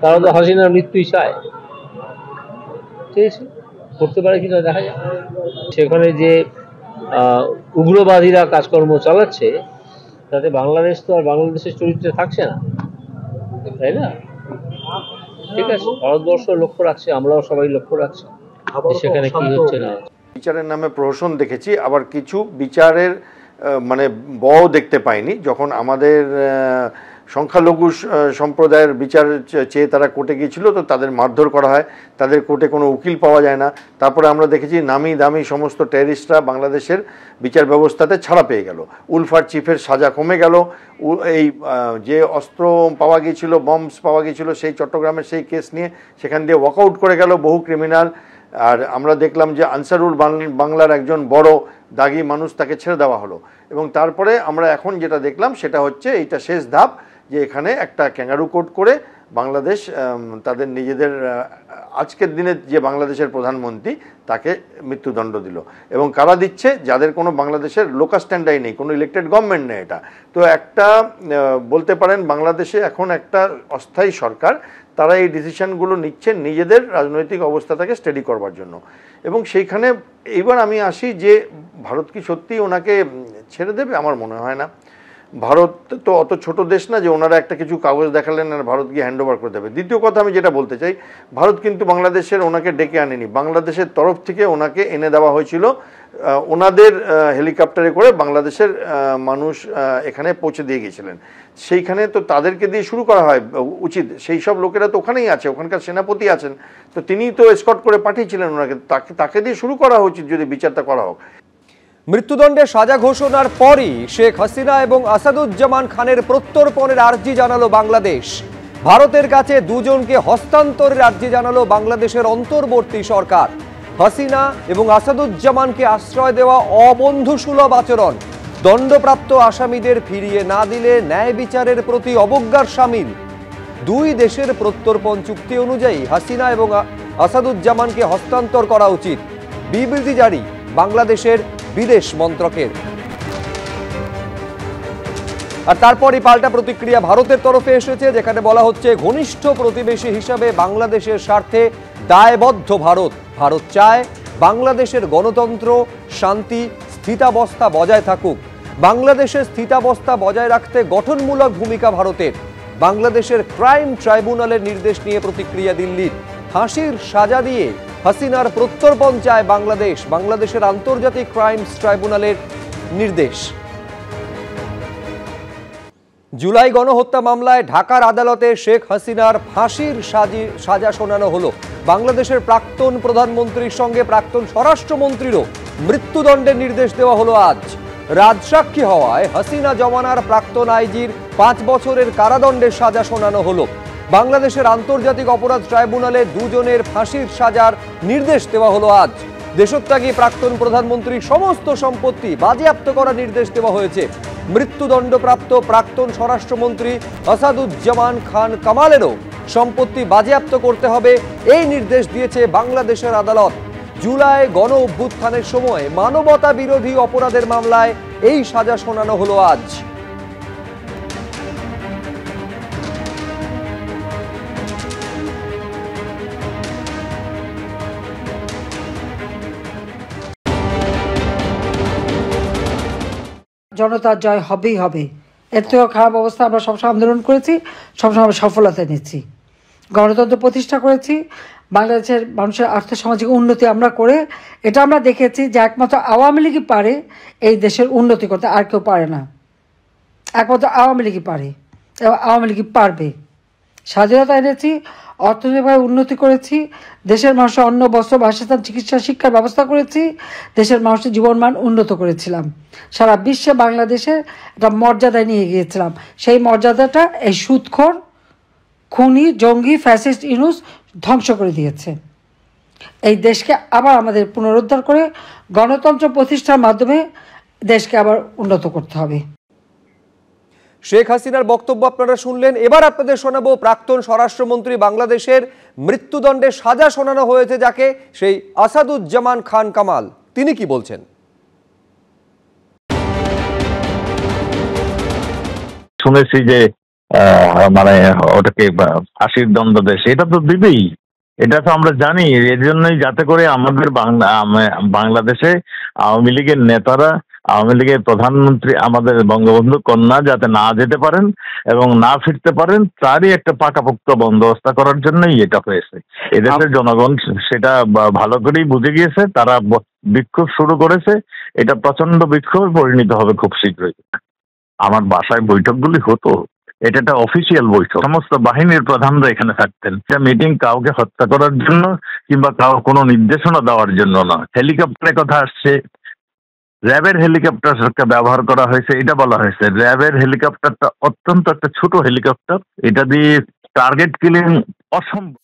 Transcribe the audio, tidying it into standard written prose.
তারা তো হাসিনার মৃত্যুই চায়। ঠিক আছে, করতে পারে কিনা দেখা যায়। সেখানে যে উগ্রবাদীরা কাজকর্ম চালাচ্ছে, তাতে বাংলাদেশ তো আর বাংলাদেশের চরিত্রে থাকছে না, তাই না? ঠিক আছে, ভারতবর্ষ লক্ষ্য রাখছে, আমরাও সবাই লক্ষ্য রাখছি সেখানে কি হচ্ছে না। বিচারের নামে প্রহসন দেখেছি, আবার কিছু বিচারের মানে দেখতে পাইনি। যখন আমাদের সংখ্যালঘু সম্প্রদায়ের বিচার চেয়ে তারা কোর্টে গিয়েছিল, তো তাদের মারধর করা হয়, তাদের কোর্টে কোনো উকিল পাওয়া যায় না। তারপরে আমরা দেখেছি নামি দামি সমস্ত টেররিস্টরা বাংলাদেশের বিচার ব্যবস্থাতে ছাড়া পেয়ে গেল, উলফার চিফের সাজা কমে গেল। এই যে অস্ত্র পাওয়া গিয়েছিল, বম্বস পাওয়া গিয়েছিল, সেই চট্টগ্রামের সেই কেস নিয়ে সেখান দিয়ে ওয়াকআউট করে গেল বহু ক্রিমিনাল। আর আমরা দেখলাম যে আনসারুল বাংলার একজন বড় দাগি মানুষ, তাকে ছেড়ে দেওয়া হলো। এবং তারপরে আমরা এখন যেটা দেখলাম সেটা হচ্ছে এইটা শেষ ধাপ, যে এখানে একটা ক্যাঙ্গারু কোর্ট করে বাংলাদেশ তাদের নিজেদের আজকের দিনে যে বাংলাদেশের প্রধানমন্ত্রী তাকে মৃত্যুদণ্ড দিল। এবং কারা দিচ্ছে? যাদের কোনো বাংলাদেশের লোকাল স্ট্যান্ডার্ড নেই, কোনো ইলেক্টেড গভর্নমেন্ট নেই। এটা তো একটা বলতে পারেন বাংলাদেশে এখন একটা অস্থায়ী সরকার, তারা এই ডিসিশনগুলো নিচ্ছেন নিজেদের রাজনৈতিক অবস্থাটাকে স্টেডি করবার জন্য। এবং সেইখানে এইবার আমি আসি যে ভারত কি সত্যি ওনাকে ছেড়ে দেবে? আমার মনে হয় না। ভারত তো অত ছোট দেশ না যে ওনারা একটা কিছু কাগজ দেখালেন আর ভারত গিয়ে হ্যান্ড ওভার করে দেবে। দ্বিতীয় কথা আমি যেটা বলতে চাই, ভারত কিন্তু বাংলাদেশের ওনাকে ডেকে আনেনি, বাংলাদেশের তরফ থেকে ওনাকে এনে দেওয়া হয়েছিল ওনাদের হেলিকপ্টারে করে। বাংলাদেশের মানুষ এখানে পৌঁছে দিয়ে গিয়েছিলেন, সেইখানে তো তাদেরকে দিয়ে শুরু করা হয় উচিত। সেই সব লোকেরা তো ওখানেই আছে, ওখানকার সেনাপতি আছেন, তো তিনিই তো এসকর্ট করে পাঠিয়েছিলেন ওনাকে, তাকে দিয়ে শুরু করা উচিত যদি বিচারটা করা হোক। মৃত্যুদণ্ডের সাজা ঘোষণার পরই শেখ হাসিনা এবং আসাদুজ্জামান খানের প্রত্যর্পণের আর্জি জানালো বাংলাদেশ। ভারতের কাছে দুজনকে হস্তান্তরের আর্জি জানালো বাংলাদেশের অন্তর্বর্তী সরকার। হাসিনা এবং আসাদুজ্জামানকে আশ্রয় দেওয়া অবন্ধুসুলভ আচরণ, দণ্ডপ্রাপ্ত আসামিদের ফিরিয়ে না দিলে ন্যায় বিচারের প্রতি অবজ্ঞার শামিল। দুই দেশের প্রত্যর্পণ চুক্তি অনুযায়ী হাসিনা এবং আসাদুজ্জামানকে হস্তান্তর করা উচিত, বিবৃতি জারি বাংলাদেশের বিদেশ মন্ত্রকের। আর তারপরই পাল্টা প্রতিক্রিয়া ভারতের তরফে এসেছে, যেখানে বলা হচ্ছে ঘনিষ্ঠ প্রতিবেশী হিসাবে বাংলাদেশের স্বার্থে দায়বদ্ধ ভারত। ভারত চায় বাংলাদেশের গণতন্ত্র, শান্তি, স্থিতাবস্থা বজায় থাকুক। বাংলাদেশের স্থিতাবস্থা বজায় রাখতে গঠনমূলক ভূমিকা ভারতের। বাংলাদেশের ক্রাইম ট্রাইব্যুনালের নির্দেশ নিয়ে প্রতিক্রিয়া দিল্লির। ফাঁসির সাজা দিয়ে হাসিনার প্রত্যর্পণ চায় বাংলাদেশ। বাংলাদেশের আন্তর্জাতিক ক্রাইমস ট্রাইব্যুনালের নির্দেশ। জুলাই গণহত্যা মামলায় ঢাকার আদালতে শেখ হাসিনার ফাঁসির সাজা শোনানো হলো। বাংলাদেশের প্রাক্তন প্রধানমন্ত্রীর সঙ্গে প্রাক্তন স্বরাষ্ট্রমন্ত্রীরও মৃত্যুদণ্ডের নির্দেশ দেওয়া হলো আজ। রাজসাক্ষী হওয়ায় হাসিনা জমানার প্রাক্তন আইজির 5 বছরের কারাদণ্ডের সাজা শোনানো হলো। বাংলাদেশের আন্তর্জাতিক অপরাধ ট্রাইব্যুনালে দুজনের ফাঁসির সাজার নির্দেশ দেওয়া হলো আজ। দেশত্যাগী প্রাক্তন প্রধানমন্ত্রীর সমস্ত সম্পত্তি বাজেয়াপ্ত করার নির্দেশ দেওয়া হয়েছে। মৃত্যুদণ্ডপ্রাপ্ত প্রাক্তন স্বরাষ্ট্রমন্ত্রী আসাদুজ্জামান খান কামালেরও সম্পত্তি বাজেয়াপ্ত করতে হবে, এই নির্দেশ দিয়েছে বাংলাদেশের আদালত। জুলাই গণ অভ্যুত্থানের সময় মানবতা বিরোধী অপরাধের মামলায় এই সাজা শোনানো হলো আজ। জনতার জয় হবেই হবে। এর থেকেও খারাপ অবস্থা আমরা সবসময় আন্দোলন করেছি, সবসময় আমরা সফলতা নিচ্ছি, গণতন্ত্র প্রতিষ্ঠা করেছি, বাংলাদেশের মানুষের আর্থসামাজিক উন্নতি আমরা করে এটা আমরা দেখেছি যে একমাত্র আওয়ামী লীগই পারে এই দেশের উন্নতি করতে, আর কেউ পারে না। একমাত্র আওয়ামী লীগই পারে এবং আওয়ামী লীগই পারবে। স্বাধীনতা এনেছি, অর্থনৈতিকভাবে উন্নতি করেছি, দেশের মানুষের অন্ন, বস্ত্র, বাসস্থান, চিকিৎসা, শিক্ষার ব্যবস্থা করেছি, দেশের মানুষের জীবনমান উন্নত করেছিলাম, সারা বিশ্বে বাংলাদেশের একটা মর্যাদায় নিয়ে গিয়েছিলাম। সেই মর্যাদাটা এই সুদখোর, খুনি, জঙ্গি, ফ্যাসিস্ট ইউনূস ধ্বংস করে দিয়েছে। এই দেশকে আবার আমাদের পুনরুদ্ধার করে গণতন্ত্র প্রতিষ্ঠার মাধ্যমে দেশকে আবার উন্নত করতে হবে। শেখ হাসিনার বক্তব্য আপনারা শুনলেন। এবার আপনাদের শোনাবো প্রাক্তন স্বরাষ্ট্রমন্ত্রী বাংলাদেশের মৃত্যুদণ্ডে সাজা শোনানো হয়েছে যাকে, সেই আসাদুজ্জামান খান কামাল, তিনি কি বলছেন। শুনেছি যে মানে ওটাকে ফাঁসির দণ্ড দেয়, সেটা তো দিবেই। এটা তো আমরা জানি। এর জন্যই যাতে করে আমাদের বাংলাদেশে আওয়ামী লীগের নেতারা, আওয়ামী লীগের প্রধানমন্ত্রী আমাদের বঙ্গবন্ধু কন্যা যাতে না যেতে পারেন এবং না ফিরতে পারেন, তারই একটা পাকাপোক্ত বন্দোবস্ত করার জন্যই এটা হয়েছে। এদেশের জনগণ সেটা ভালো করেই বুঝে গিয়েছে, তারা বিক্ষোভ শুরু করেছে। এটা প্রচন্ড বিক্ষোভে পরিণত হবে খুব শীঘ্রই। আমার বাসায় বৈঠকগুলি হতো, এটা একটা অফিসিয়াল বৈঠক, সমস্ত বাহিনীর প্রধানরা এখানে থাকতেন। এটা মিটিং কাউকে হত্যা করার জন্য কিংবা কোনো নির্দেশনা দেওয়ার জন্য না। হেলিকপ্টারের কথা আসছে, র্যাবের হেলিকপ্টারকে ব্যবহার করা হয়েছে, এটা বলা হয়েছে। র্যাবের হেলিকপ্টারটা অত্যন্ত একটা ছোট হেলিকপ্টার, এটা দিয়ে টার্গেট কিলিং অসম্ভব।